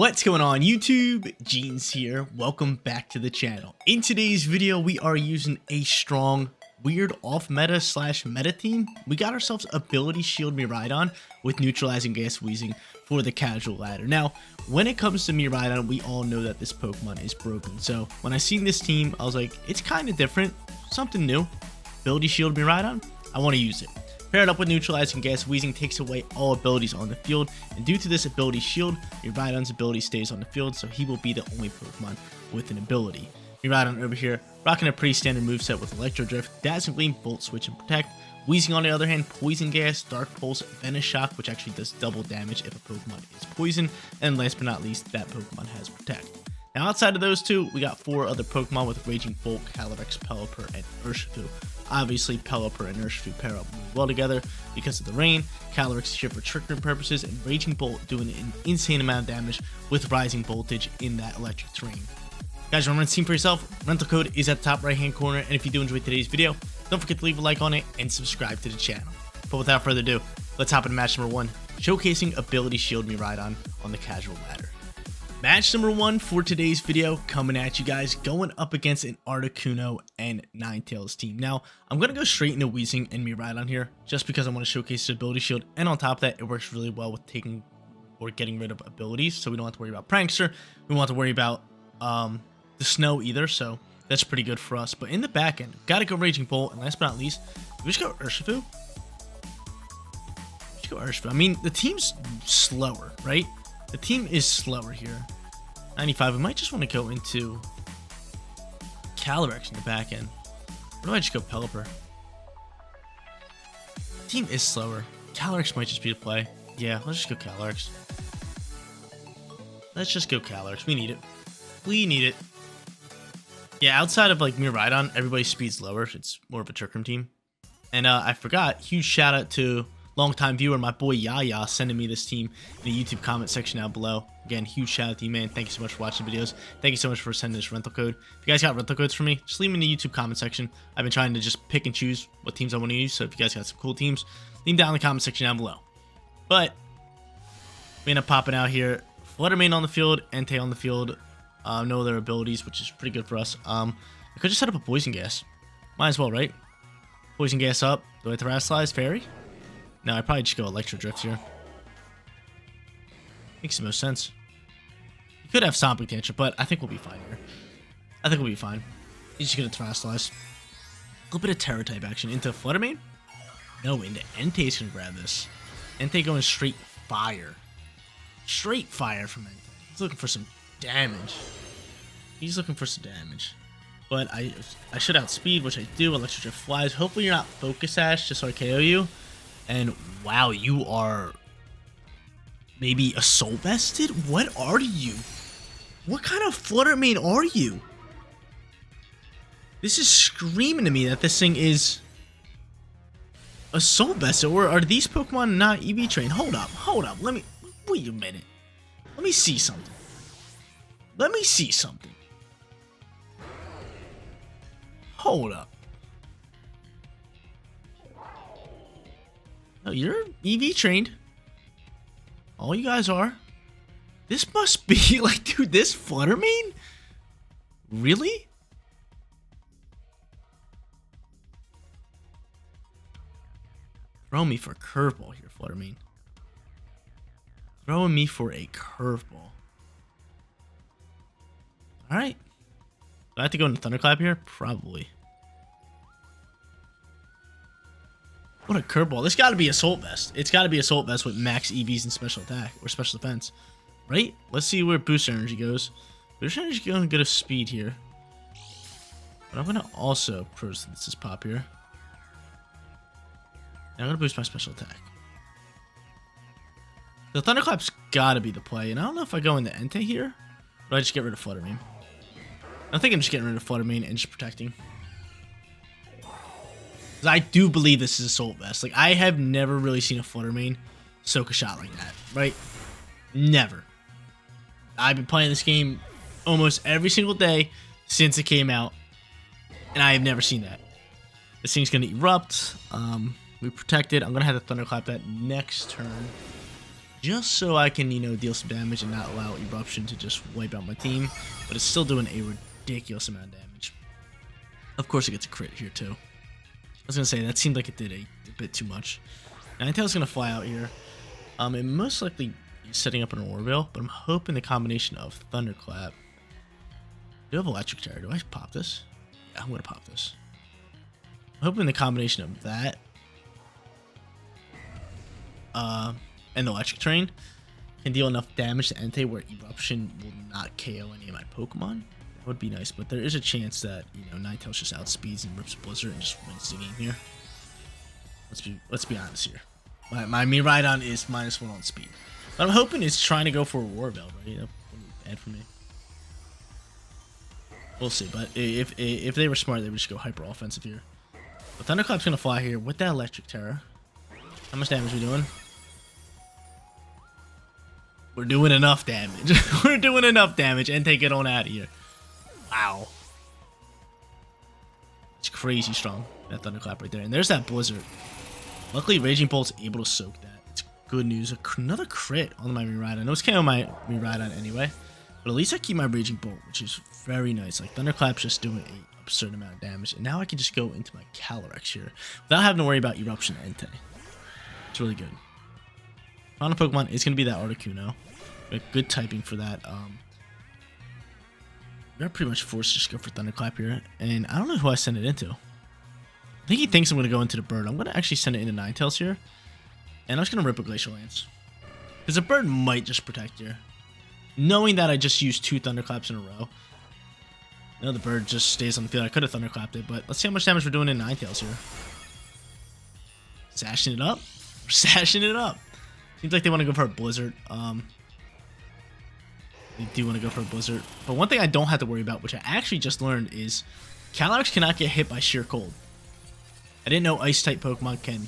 What's going on YouTube? Jeans here. Welcome back to the channel. In today's video, we are using a strong, weird off-meta slash meta team. We got ourselves ability Shield Miraidon with neutralizing gas wheezing for the casual ladder. Now, when it comes to Miraidon, we all know that this Pokemon is broken. So when I seen this team, I was like, it's kind of different, something new. Ability Shield Miraidon, I want to use it. Paired up with neutralizing gas, wheezing takes away all abilities on the field, and due to this ability shield, Miraidon's ability stays on the field, so he will be the only Pokemon with an ability. Miraidon over here, rocking a pretty standard moveset with Electro Drift, Dazzling Gleam, Volt Switch, and Protect. Wheezing on the other hand, Poison Gas, Dark Pulse, Venom Shock, which actually does double damage if a Pokemon is poisoned, and last but not least, that Pokemon has Protect. Now outside of those two, we got 4 other Pokemon with Raging Bolt, Calyrex, Pelipper, and Urshifu. Obviously, Pelipper and Urshifu pair up really well together because of the rain. Calyrex is here for trick room purposes, and Raging Bolt doing an insane amount of damage with rising voltage in that electric terrain. Guys, remember to team for yourself. Rental code is at the top right hand corner, and if you do enjoy today's video, don't forget to leave a like on it and subscribe to the channel. But without further ado, let's hop into match number 1, showcasing ability Shield Miraidon on the casual ladder. Match number 1 for today's video coming at you guys, going up against an Articuno and Ninetales team. Now, I'm going to go straight into Wheezing and Miraidon here, just because I want to showcase the ability shield, and on top of that, it works really well with taking or getting rid of abilities, so we don't have to worry about Prankster, we don't have to worry about the snow either, so that's pretty good for us. But in the back end, got to go Raging Bolt, and last but not least, we just go Urshifu. I mean, the team's slower, right? The team is slower here. 95. We might just want to go into Calyrex in the back end. Or do I just go Pelipper? The team is slower. Calyrex might just be the play. Yeah, let's just go Calyrex. Let's just go Calyrex. We need it. We need it. Yeah, outside of like Miraidon, everybody's speed's lower. It's more of a trick room team. And I forgot, huge shout out to longtime viewer, my boy Yaya, sending me this team in the YouTube comment section down below. Again, huge shout out to you, man. Thank you so much for watching the videos. Thank you so much for sending this rental code. If you guys got rental codes for me, just leave them in the YouTube comment section. I've been trying to just pick and choose what teams I want to use, so if you guys got some cool teams, leave them down in the comment section down below. But we end up popping out here. Fluttermane on the field, Entei on the field. No other abilities, which is pretty good for us. I could just set up a Poison Gas. Might as well, right? Poison Gas up. Do I Terrasilize Fairy? No, I probably just go Electro Drift here. Makes the most sense. You could have Stomping Tantrum, but I think we'll be fine here. I think we'll be fine. He's just gonna Terrasilize. A little bit of Terror type action into Fluttermane. No, into Entei's gonna grab this. Entei going straight fire. Straight fire from Entei. He's looking for some damage. He's looking for some damage. But I should outspeed, which I do. Electro Drift flies. Hopefully you're not Focus Sash, just so I KO you. And wow, you are maybe Assault Vested? What are you? What kind of Fluttermane are you? This is screaming to me that this thing is Assault Vested. Or are these Pokemon not EV trained? Hold up. Let me, wait a minute. Let me see something. Hold up. No, you're EV trained. All you guys are. This must be like, dude, this Fluttermane? Really? Throw me for a curveball here, Fluttermane. Throwing me for a curveball. Alright. Do I have to go into Thunderclap here? Probably. What a curveball. This got to be Assault Vest. It's got to be Assault Vest with max EVs and special attack or special defense. Right? Let's see where Boost Energy goes. Boost Energy going to get a speed here. But I'm going to also this pop here. And I'm going to boost my special attack. The Thunderclap's got to be the play. And I don't know if I go into Entei here. Or do I just get rid of Fluttermane? I think I'm just getting rid of Fluttermane and just protecting. I do believe this is Assault Vest. Like, I have never really seen a Fluttermane soak a shot like that, right? Never. I've been playing this game almost every single day since it came out, and I have never seen that. This thing's going to erupt. We protected. I'm going to have to Thunderclap that next turn. just so I can, deal some damage and not allow Eruption to just wipe out my team. But it's still doing a ridiculous amount of damage. Of course, it gets a crit here too. I was gonna say that seemed like it did a bit too much. Ninetale's gonna fly out here. It most likely is setting up an Orbeal, but I'm hoping the combination of Thunderclap. Do I have Electric Terror? Do I pop this? Yeah, I'm gonna pop this. I'm hoping the combination of that and the Electric Terrain can deal enough damage to Entei where Eruption will not KO any of my Pokemon. That would be nice, but there is a chance that, Ninetales just outspeeds and rips Blizzard and just wins the game here. Let's be honest here. My Miraidon is -1 on speed. But I'm hoping it's trying to go for a War Belt, right? That wouldn't be bad for me. We'll see, but if they were smart, they would just go hyper offensive here. But Thunderclap's gonna fly here with that Electric Terror. How much damage are we doing? We're doing enough damage. We're doing enough damage, and take it on out of here. Wow. It's crazy strong, that Thunderclap right there. And there's that Blizzard. Luckily, Raging Bolt's able to soak that. It's good news. Another crit on my Miraidon. I know it's KO my Miraidon anyway, but at least I keep my Raging Bolt, which is very nice. Like, Thunderclap's just doing an absurd amount of damage. And now I can just go into my Calyrex here without having to worry about Eruption Entei. It's really good. Final Pokemon is going to be that Articuno. Good typing for that. We're pretty much forced to just go for Thunderclap here. And I don't know who I send it into. I think he thinks I'm going to go into the Bird. I'm going to actually send it into Ninetales here. And I'm just going to rip a Glacial Lance. Because the Bird might just protect here. Knowing that I just used 2 Thunderclaps in a row. No, the Bird just stays on the field. I could have Thunderclapped it, but let's see how much damage we're doing in Ninetales here. Sashing it up. We're sashing it up. Seems like they want to go for a Blizzard. They do want to go for a Blizzard. But one thing I don't have to worry about, which I actually just learned, is Calyrex cannot get hit by Sheer Cold. I didn't know Ice-type Pokemon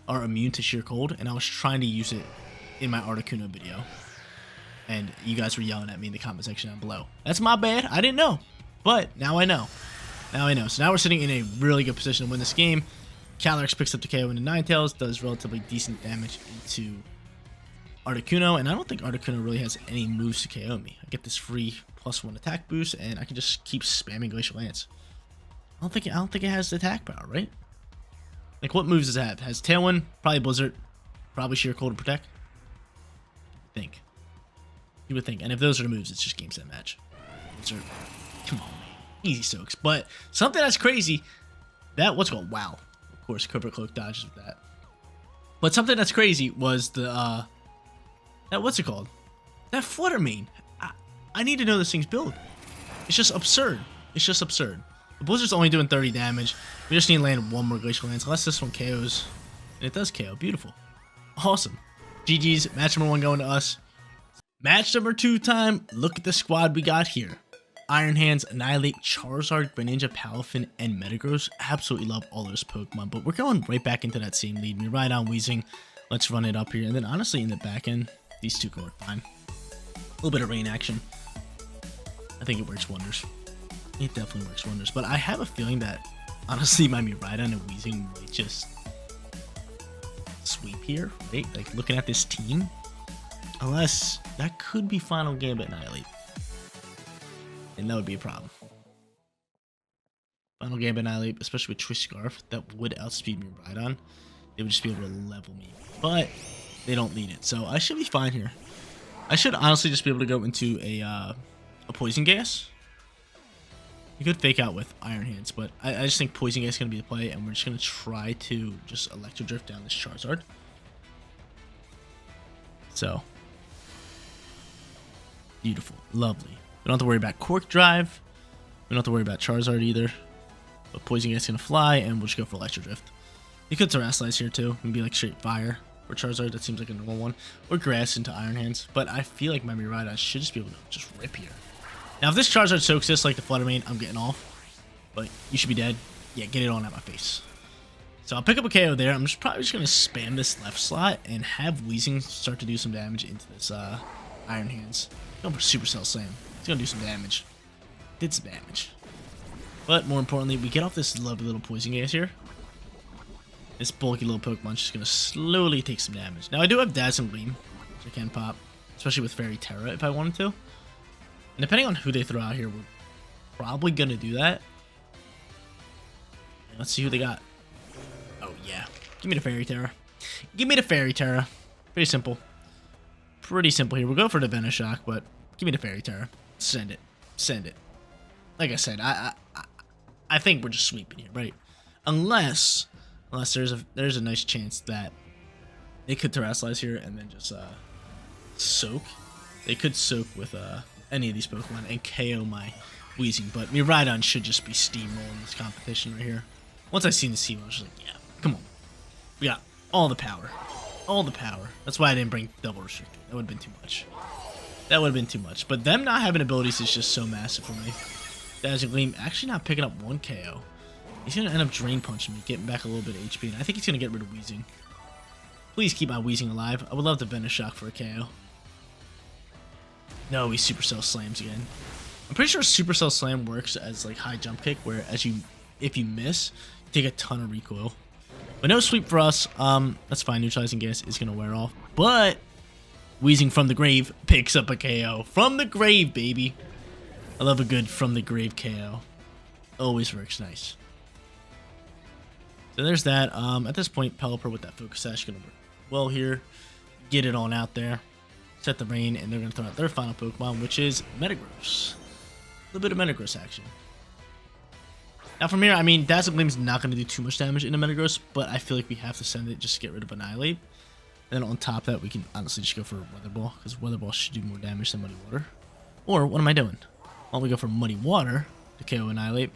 are immune to Sheer Cold, and I was trying to use it in my Articuno video. And you guys were yelling at me in the comment section down below. That's my bad. I didn't know. But now I know. Now I know. So now we're sitting in a really good position to win this game. Calyrex picks up the KO into Ninetales, does relatively decent damage into Articuno, and I don't think Articuno really has any moves to KO me. I get this free +1 attack boost, and I can just keep spamming Glacial Lance. I don't think it has the attack power, right? Like, what moves does it have? It has Tailwind, probably Blizzard, probably Sheer Cold to protect. I think. You would think. And if those are the moves, it's just game set match. Blizzard. Come on, man. Easy soaks. But something that's crazy, that what's called wow. Of course, Cobra Cloak dodges with that. But something that's crazy was the that what's it called? That Flutter Mane. I need to know this thing's build. It's just absurd. It's just absurd. The Blizzard's only doing 30 damage. We just need to land 1 more Glacial Lance, unless this one KOs. And it does KO. Beautiful. Awesome. GG's. Match number 1 going to us. Match number 2 time. Look at the squad we got here. Iron Hands, Annihilate, Charizard, Greninja, Palafin, and Metagross. Absolutely love all those Pokemon, but we're going right back into that same lead. Miraidon, Weezing. Let's run it up here. And then honestly, in the back end, these two can work fine. A little bit of rain action. I think it works wonders. It definitely works wonders. But I have a feeling that, honestly, my Miraidon and Weezing might just sweep here, right? Like, looking at this team. Unless, that could be Final Gambit Annihilate. And that would be a problem. Final Gambit Annihilate, especially with Twist Scarf, that would outspeed Miraidon. They would just be able to level me. But they don't lead it. So I should be fine here. I should honestly just be able to go into a Poison Gas. You could fake out with Iron Hands, but I just think Poison Gas is going to be the play, and we're just going to try to just Electro Drift down this Charizard. So, beautiful. Lovely. We don't have to worry about Cork Drive. We don't have to worry about Charizard either. But Poison Gas is going to fly, and we'll just go for Electro Drift. You could Terrasilize here too. Maybe like straight Fire for Charizard. That seems like a normal one. Or Grass into Iron Hands. But I feel like my Miraidon should just be able to just rip here. Now, if this Charizard soaks this like the Flutter Mane, I'm getting off. But you should be dead. Yeah, get it on at my face. So I'll pick up a KO there. I'm just probably just going to spam this left slot and have Weezing start to do some damage into this Iron Hands. Going for Supercell Slam. It's going to do some damage. Did some damage. But more importantly, we get off this lovely little Poison Gas here. This bulky little Pokemon's just going to slowly take some damage. Now, I do have Dazzling Gleam. which I can pop, especially with Fairy Terra if I wanted to. And depending on who they throw out here, we're probably going to do that. And let's see who they got. Oh, yeah. Give me the Fairy Terra. Give me the Fairy Terra. Pretty simple. Pretty simple here. We'll go for the Venoshock, but give me the Fairy Terra. Send it. Send it. Like I said, I think we're just sweeping here, right? Unless there's a nice chance that they could Terrasilize here and then just soak. They could soak with any of these Pokemon and KO my Weezing, but Miraidon should just be steamrolling this competition right here. Once I seen the Seawater, I was like, yeah, come on. We got all the power. All the power. That's why I didn't bring Double Restricted. That would have been too much. That would have been too much. But them not having abilities is just so massive for me. Dazzling Gleam actually not picking up 1 KO. He's going to end up Drain Punching me, getting back a little bit of HP, and I think he's going to get rid of Weezing. Please keep my Weezing alive. I would love to Venoshock for a KO. No, he Supercell slams again. I'm pretty sure Supercell Slam works as like high jump kick, where if you miss, you take a ton of recoil. But no sweep for us. That's fine. Neutralizing Gas is going to wear off. But Weezing from the grave picks up a KO. From the grave, baby. I love a good from the grave KO. Always works nice. So there's that. At this point, Pelipper with that Focus Sash going to work well here. Get it on out there. Set the rain, and they're going to throw out their final Pokemon, which is Metagross. A little bit of Metagross action. Now from here, I mean, Dazzle Gleam's not going to do too much damage into Metagross, but I feel like we have to send it just to get rid of Annihilate. And then on top of that, we can honestly just go for Weather Ball, because Weather Ball should do more damage than Muddy Water. Or, what am I doing? Why don't we go for Muddy Water to KO Annihilate,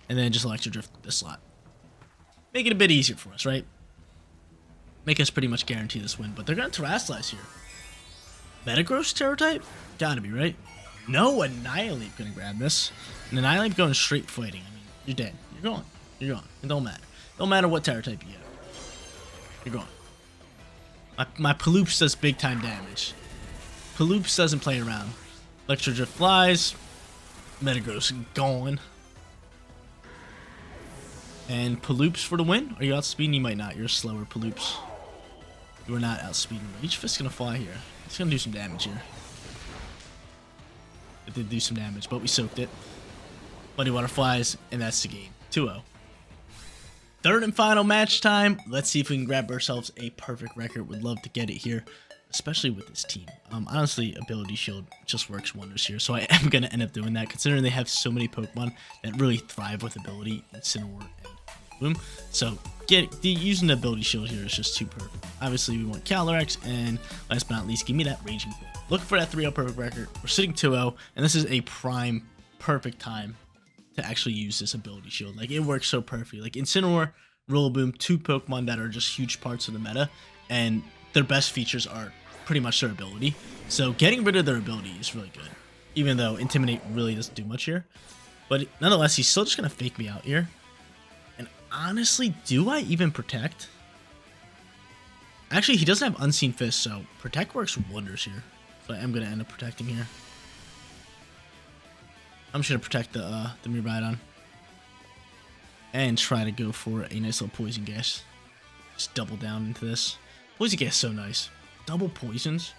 and then just Electro Drift this slot. Make it a bit easier for us, right? Make us pretty much guarantee this win, but they're going to Terrasilize here. Metagross Terror type? Gotta be, right? No, Annihilate gonna grab this. And Annihilate going straight fighting. I mean, you're dead. You're gone. You're gone. It don't matter. Don't matter what Terror type you get. You're gone. My Paloops does big time damage. Paloops doesn't play around. Electro Drift flies. Metagross gone. And Paloops for the win? Are you outspeeding? You might not. You're slower, Paloops. You are not outspeeding. Leech Fist's gonna fly here. It's gonna do some damage here. It did do some damage, but we soaked it. Muddy Water flies, and that's the game. 2-0. Third and final match time. Let's see if we can grab ourselves a perfect record. Would love to get it here, especially with this team. Honestly, Ability Shield just works wonders here, so I am gonna end up doing that, considering they have so many Pokemon that really thrive with Ability, Incineroar and Boom. So using the Ability Shield here is just too perfect. Obviously, we want Calyrex, and last but not least, give me that Raging Bull. Looking for that 3-0 perfect record. We're sitting 2-0, and this is a prime, perfect time to actually use this Ability Shield. Like, it works so perfectly. Like, Incineroar, Rillaboom, 2 Pokemon that are just huge parts of the meta, and their best features are pretty much their ability. So, getting rid of their ability is really good, even though Intimidate really doesn't do much here. But nonetheless, he's still just going to fake me out here. And honestly, do I even Protect? Actually, he doesn't have Unseen Fist, so Protect works wonders here. So I am going to end up protecting here. I'm just going to protect the Miraidon. And try to go for a nice little Poison Gas. Just double down into this. Poison Gas is so nice. Double poisons.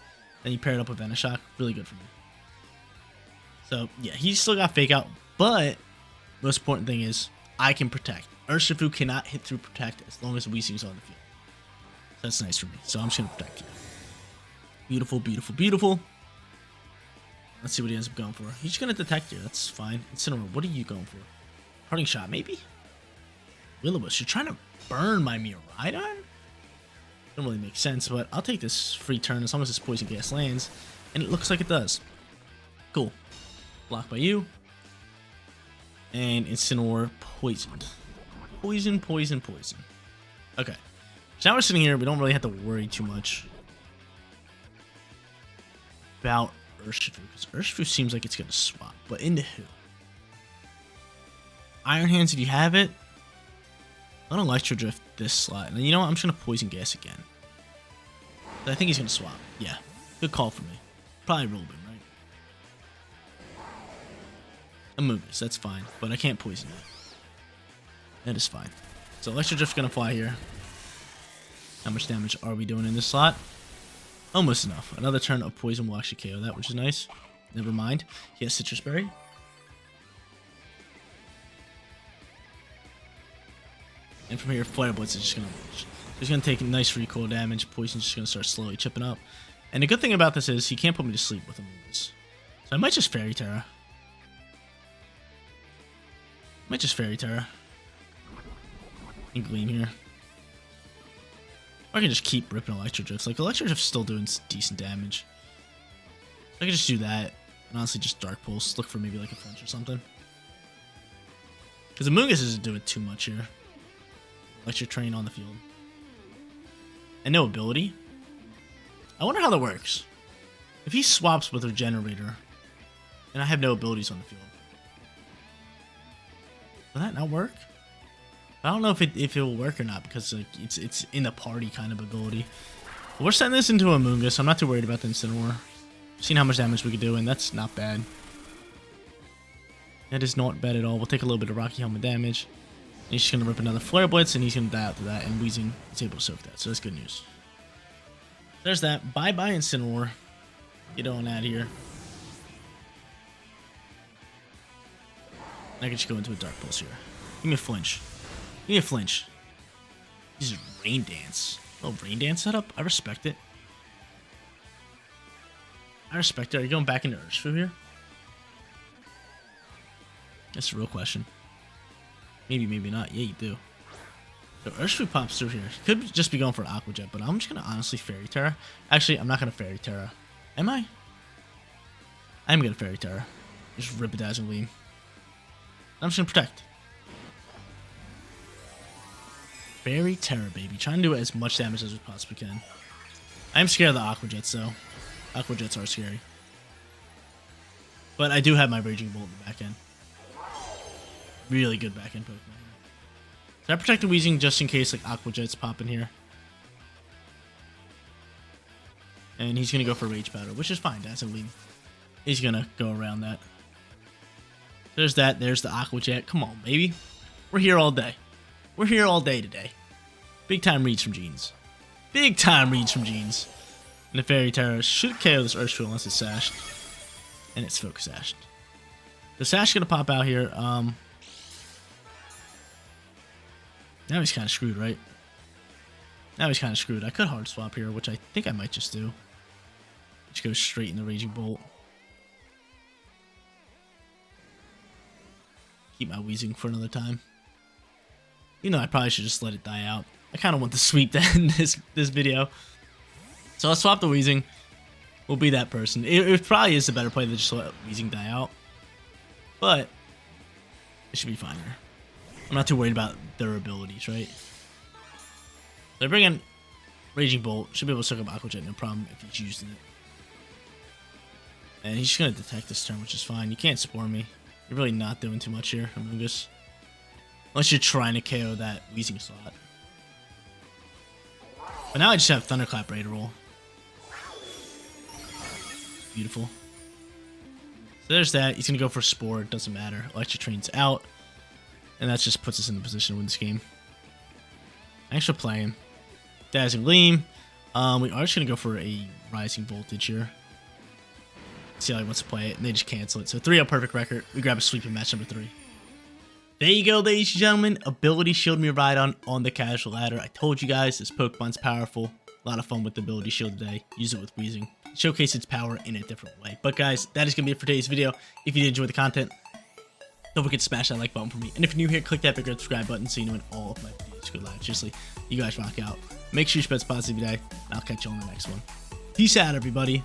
Then you pair it up with Venoshock. Really good for me. So, yeah, he's still got Fake Out. But, most important thing is, I can protect. Urshifu cannot hit through Protect as long as Weezing's on the field. That's nice for me. So I'm just going to protect you. Beautiful, beautiful, beautiful. Let's see what he ends up going for. He's just going to Detect here. That's fine. Incineroar, what are you going for? Parting Shot, maybe? Will-O-Wisp, you're trying to burn my Miraidon? Don't really make sense, but I'll take this free turn as long as this Poison Gas lands. And it looks like it does. Cool. Blocked by you. And Incineroar poisoned. Poison, poison, poison. Okay. So now we're sitting here. We don't really have to worry too much about Urshifu, because Urshifu seems like it's going to swap. But into who? Iron Hands, if you have it. I'm going to Electro Drift this slot. And you know what? I'm just going to Poison Gas again. But I think he's going to swap. Yeah. Good call for me. Probably Rillaboom, right? Amogus, that's fine. But I can't poison it. That is fine. So Electro Drift's going to fly here. How much damage are we doing in this slot? Almost enough. Another turn of poison will actually KO that, which is nice. Never mind. He has Citrus Berry. And from here, Flare Blitz is just gonna take nice recoil damage. Poison's just gonna start slowly chipping up. And the good thing about this is he can't put me to sleep with Amoonguss. So I might just Fairy Terra. And Gleam here. Or I can just keep ripping Electro Drifts. Like, Electro Drift's still doing decent damage. I can just do that. And honestly, just Dark Pulse. Look for maybe like a flinch or something. Because Amoonguss isn't doing too much here. Electric Train on the field. And no ability. I wonder how that works. If he swaps with Regenerator, and I have no abilities on the field, will that not work? I don't know if it will work or not, because like it's in the party kind of ability. But we're sending this into Amoonguss. I'm not too worried about the Incineroar. Seen how much damage we could do, and that's not bad. That is not bad at all. We'll take a little bit of Rocky Helmet damage. And he's just going to rip another Flare Blitz, and he's going to die after that, and Weezing is able to soak that, so that's good news. There's that. Bye-bye Incineroar. Get on out of here. I can just go into a Dark Pulse here. Give me a flinch. Give me a flinch. This is Rain Dance. Oh, Rain Dance setup? I respect it. I respect it. Are you going back into Urshifu here? That's a real question. Maybe, maybe not. Yeah, you do. So Urshifu pops through here. He could just be going for Aqua Jet, but I'm just going to honestly Fairy Terra. Actually, I'm not going to Fairy Terra. Am I? I'm going to Fairy Terra. Just rip a Dazzling Gleam. I'm just going to Protect. Fairy Terra, baby. Trying to do as much damage as we possibly can. I'm scared of the Aqua Jets, though. Aqua Jets are scary. But I do have my Raging Bolt in the back end. Really good back end Pokemon. So I protect the Weezing just in case like Aqua Jets pop in here. And he's going to go for Rage Powder, which is fine. That's a lead. He's going to go around that. There's that. There's the Aqua Jet. Come on, baby. We're here all day. We're here all day today. Big time reads from Jeans. Big time reads from Jeans. And the Fairy Terra should KO this Urshifu unless it's Sashed. And it's Focus Sashed. The Sash going to pop out here. Now he's kind of screwed, right? Now he's kind of screwed. I could hard swap here, which I think I might just do. Just go straight in the Raging Bolt. Keep my Weezing for another time. You know, I probably should just let it die out. I kind of want the sweep to end this video. So let's swap the Weezing. We'll be that person. It probably is a better play than just let Weezing die out. But it should be fine here. I'm not too worried about their abilities, right? They bring in Raging Bolt. Should be able to suck up Aqua Jet, no problem if he's using it. And he's just going to detect this turn, which is fine. You can't Spore me. You're really not doing too much here, Amoonguss. Unless you're trying to KO that Weezing slot. But now I just have Thunderclap ready to roll. Beautiful. So there's that. He's going to go for Spore. It doesn't matter. Electric Train's out. And that just puts us in the position to win this game. Thanks for playing. Dazzling Gleam. We are just going to go for a Rising Voltage here. See how he wants to play it. And they just cancel it. So 3-0 perfect record. We grab a sweep in match number 3. There you go, ladies and gentlemen. Ability Shield Miraidon on the casual ladder. I told you guys this Pokemon's powerful. A lot of fun with the Ability Shield today. Use it with Weezing. Showcase its power in a different way. But guys, that is going to be it for today's video. If you did enjoy the content, don't forget to smash that like button for me. And if you're new here, click that big red subscribe button so you know when all of my videos go live. Seriously, you guys rock out. Make sure you spread positive today, and I'll catch you on the next one. Peace out, everybody.